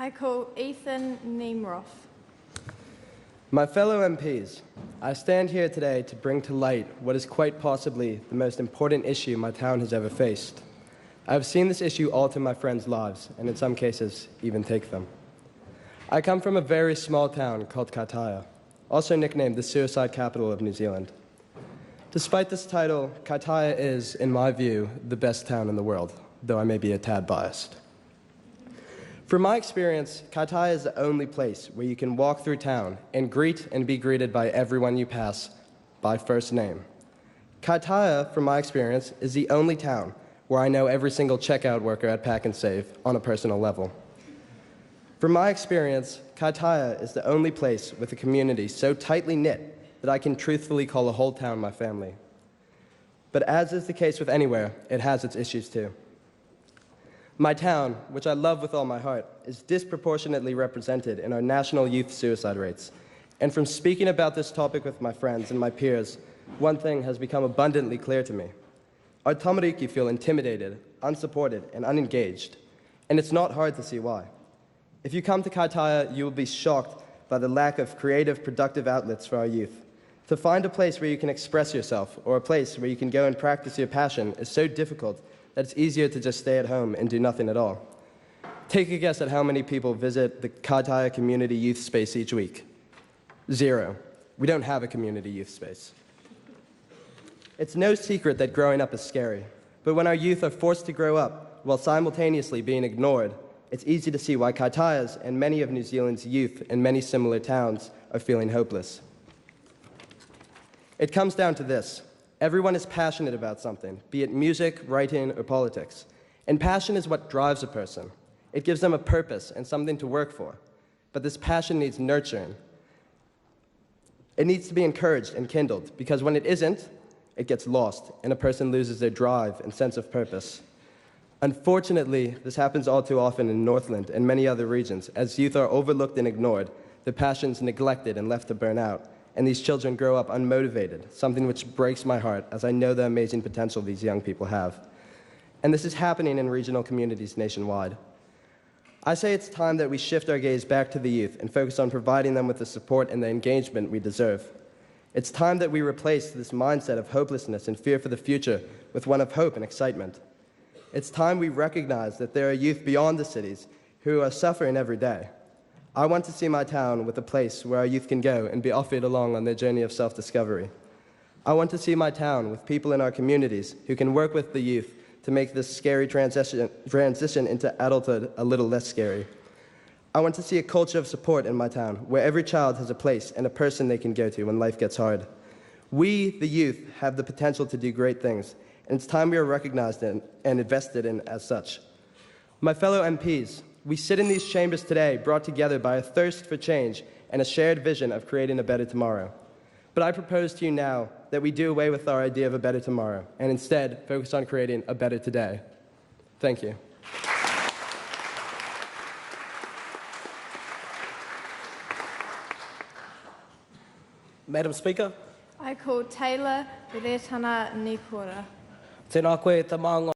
I call Ethan Nemeroff. My fellow MPs, I stand here today to bring to light what is quite possibly the most important issue my town has ever faced. I have seen this issue alter my friends' lives, and in some cases, even take them. I come from a very small town called Kaitaia, also nicknamed the suicide capital of New Zealand. Despite this title, Kaitaia is, in my view, the best town in the world, though I may be a tad biased. From my experience, Kaitaia is the only place where you can walk through town and greet and be greeted by everyone you pass by first name. Kaitaia, from my experience, is the only town where I know every single checkout worker at Pack and Save on a personal level. From my experience, Kaitaia is the only place with a community so tightly knit that I can truthfully call a whole town my family. But as is the case with anywhere, it has its issues too. My town, which I love with all my heart, is disproportionately represented in our national youth suicide rates. And from speaking about this topic with my friends and my peers, one thing has become abundantly clear to me. Our tamariki feel intimidated, unsupported, and unengaged, and it's not hard to see why. If you come to Kaitaia, you will be shocked by the lack of creative, productive outlets for our youth. To find a place where you can express yourself, or a place where you can go and practice your passion, is so difficult that it's easier to just stay at home and do nothing at all. Take a guess at how many people visit the Kaitaia Community Youth Space each week. 0. We don't have a community youth space. It's no secret that growing up is scary, but when our youth are forced to grow up while simultaneously being ignored, it's easy to see why Kaitaia's and many of New Zealand's youth in many similar towns are feeling hopeless. It comes down to this. Everyone is passionate about something, be it music, writing, or politics. And passion is what drives a person. It gives them a purpose and something to work for. But this passion needs nurturing. It needs to be encouraged and kindled, because when it isn't, it gets lost, and a person loses their drive and sense of purpose. Unfortunately, this happens all too often in Northland and many other regions. As youth are overlooked and ignored, their passions neglected and left to burn out, and these children grow up unmotivated, something which breaks my heart as I know the amazing potential these young people have. And this is happening in regional communities nationwide. I say it's time that we shift our gaze back to the youth and focus on providing them with the support and the engagement we deserve. It's time that we replace this mindset of hopelessness and fear for the future with one of hope and excitement. It's time we recognize that there are youth beyond the cities who are suffering every day. I want to see my town with a place where our youth can go and be offered along on their journey of self-discovery. I want to see my town with people in our communities who can work with the youth to make this scary transition into adulthood a little less scary. I want to see a culture of support in my town where every child has a place and a person they can go to when life gets hard. We, the youth, have the potential to do great things, and it's time we are recognized in and invested in as such. My fellow MPs, we sit in these chambers today brought together by a thirst for change and a shared vision of creating a better tomorrow. But I propose to you now that we do away with our idea of a better tomorrow and instead focus on creating a better today. Thank you. Madam Speaker. I call Taylor Retana Nikora. Tēnā koe te maunga.